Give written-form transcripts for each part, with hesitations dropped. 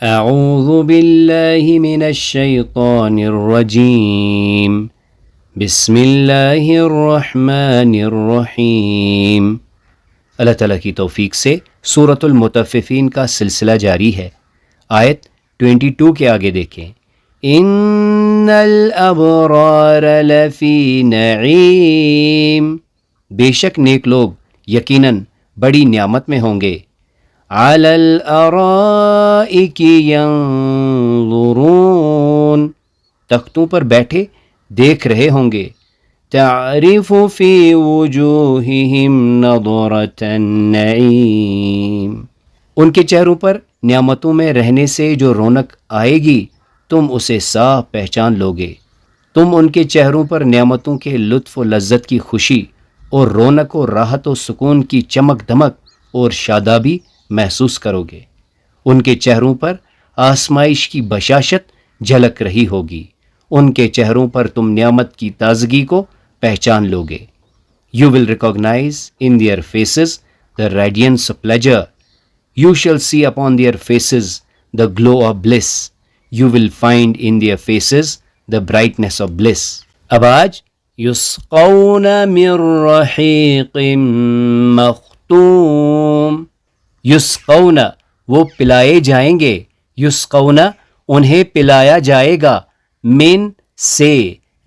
اعوذ باللہ من الشیطان الرجیم بسم اللہ الرحمن الرحیم۔ اللہ تعالیٰ کی توفیق سے سورۃ المطففین کا سلسلہ جاری ہے۔ آیت 22 کے آگے دیکھیں، ان الابرار لفی نعیم، بے شک نیک لوگ یقیناً بڑی نعمت میں ہوں گے، علی الارائک ینظرون، تختوں پر بیٹھے دیکھ رہے ہوں گے، تعرف فی وجوہہم نضرۃ النعیم، ان کے چہروں پر نعمتوں میں رہنے سے جو رونق آئے گی تم اسے صاف پہچان لوگے۔ تم ان کے چہروں پر نعمتوں کے لطف و لذت کی خوشی اور رونق و راحت و سکون کی چمک دمک اور شادابی محسوس کرو گے۔ ان کے چہروں پر آزمائش کی بشاشت جھلک رہی ہوگی، ان کے چہروں پر تم نعمت کی تازگی کو پہچان لوگے۔ You will recognize in their faces the radiance of pleasure. You shall see upon their faces the glow of bliss. You will find in their faces the brightness of bliss. اب آج یسقون من رحیق مختوم، یسقون وہ پلائے جائیں گے، یسقون انہیں پلایا جائے گا، من سے،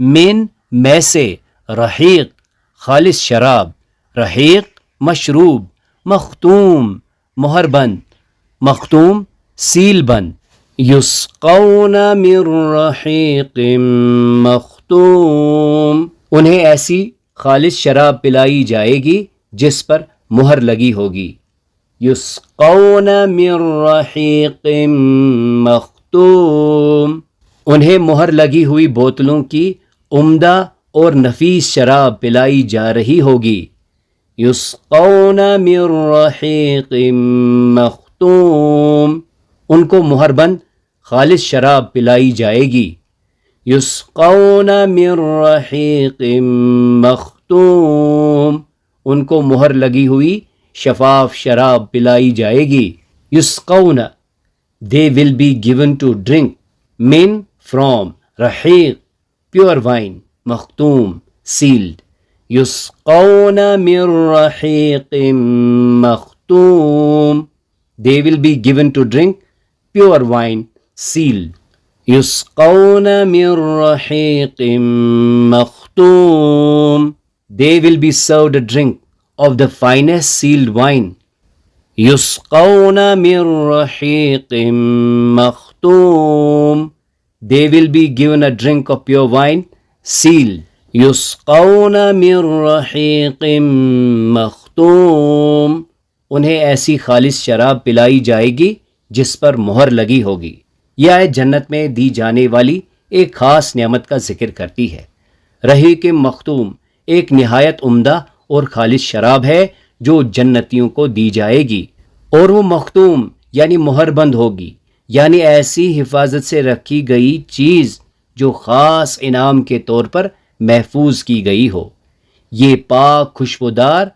من میں سے، رحیق خالص شراب، رحیق مشروب، مختوم مہر بند، مختوم سیل بند، یسقون من رحیق مختوم انہیں ایسی خالص شراب پلائی جائے گی جس پر مہر لگی ہوگی، یسقون من رحیق مختوم انہیں مہر لگی ہوئی بوتلوں کی عمدہ اور نفیس شراب پلائی جا رہی ہوگی، یسقون من رحیق مختوم ان کو مہر بند خالص شراب پلائی جائے گی، یسقون من رحیق مختوم ان کو مہر لگی ہوئی شفاف شراب پلائی جائے گی، یسقون they will be given to drink من from رحیق pure wine، مختوم sealed، یسقون من رحیق مختوم they will be given to drink pure wine sealed، یسقون من رحیق مختوم they will be served a drink of the finest sealed wine، یسقون من رحیق مختوم they will be given a drink of pure wine sealed، یسقون من رحیق مختوم انہیں ایسی خالص شراب پلائی جائے گی جس پر مہر لگی ہوگی۔ یہ آیت جنت میں دی جانے والی ایک خاص نعمت کا ذکر کرتی ہے۔ رحیق مختوم ایک نہایت عمدہ اور خالص شراب ہے جو جنتیوں کو دی جائے گی، اور وہ مختوم یعنی مہر بند ہوگی، یعنی ایسی حفاظت سے رکھی گئی چیز جو خاص انعام کے طور پر محفوظ کی گئی ہو۔ یہ پاک خوشبودار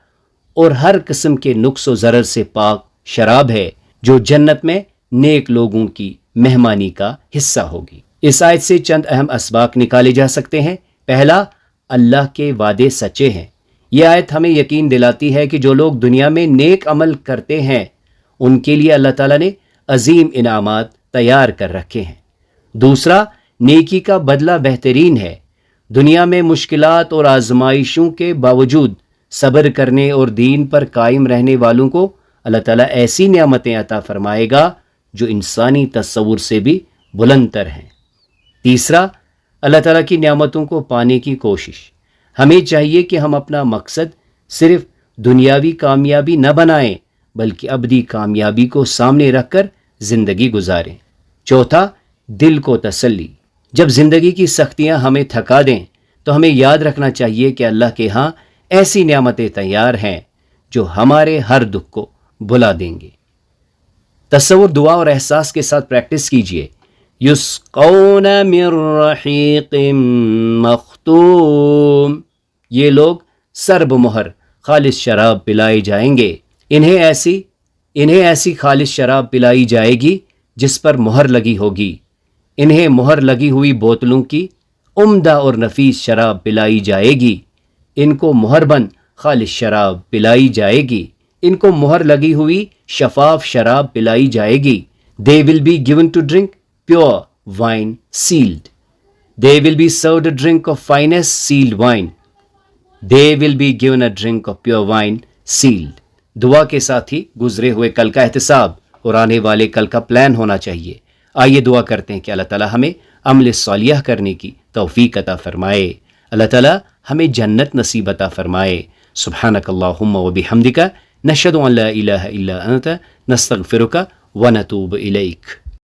اور ہر قسم کے نقص و ضرر سے پاک شراب ہے جو جنت میں نیک لوگوں کی مہمانی کا حصہ ہوگی۔ اس آیت سے چند اہم اسباق نکالے جا سکتے ہیں۔ پہلا، اللہ کے وعدے سچے ہیں۔ یہ آیت ہمیں یقین دلاتی ہے کہ جو لوگ دنیا میں نیک عمل کرتے ہیں ان کے لیے اللہ تعالیٰ نے عظیم انعامات تیار کر رکھے ہیں۔ دوسرا، نیکی کا بدلہ بہترین ہے۔ دنیا میں مشکلات اور آزمائشوں کے باوجود صبر کرنے اور دین پر قائم رہنے والوں کو اللہ تعالیٰ ایسی نعمتیں عطا فرمائے گا جو انسانی تصور سے بھی بلند تر ہیں۔ تیسرا، اللہ تعالیٰ کی نعمتوں کو پانے کی کوشش۔ ہمیں چاہیے کہ ہم اپنا مقصد صرف دنیاوی کامیابی نہ بنائیں بلکہ ابدی کامیابی کو سامنے رکھ کر زندگی گزاریں۔ چوتھا، دل کو تسلی۔ جب زندگی کی سختیاں ہمیں تھکا دیں تو ہمیں یاد رکھنا چاہیے کہ اللہ کے ہاں ایسی نعمتیں تیار ہیں جو ہمارے ہر دکھ کو بھلا دیں گے۔ تصور، دعا اور احساس کے ساتھ پریکٹس کیجئے۔ یسقون من رحیق مختوم یہ لوگ سرب مہر خالص شراب پلائے جائیں گے، انہیں ایسی خالص شراب پلائی جائے گی جس پر مہر لگی ہوگی. انہیں مہر لگی ہوئی بوتلوں کی عمدہ اور نفیس شراب پلائی جائے گی. ان کو مہر بند خالص شراب پلائی جائے گی. ان کو مہر لگی ہوئی شفاف شراب پلائی جائے گی. They will be given to drink pure wine sealed. They will be served a drink of finest sealed wine. They will be given a drink of pure wine sealed. دعا کے ساتھ ہی گزرے ہوئے کل کا احتساب اور آنے والے کل کا پلان ہونا چاہیے. آئیے دعا کرتے ہیں کہ اللہ تعالیٰ ہمیں عمل صالح کرنے کی توفیق عطا فرمائے. اللہ تعالیٰ ہمیں جنت نصیب عطا فرمائے. سبحانک اللہم و بحمدک نشہد ان لا الہ الا انت نستغفرک ونتوب الیک.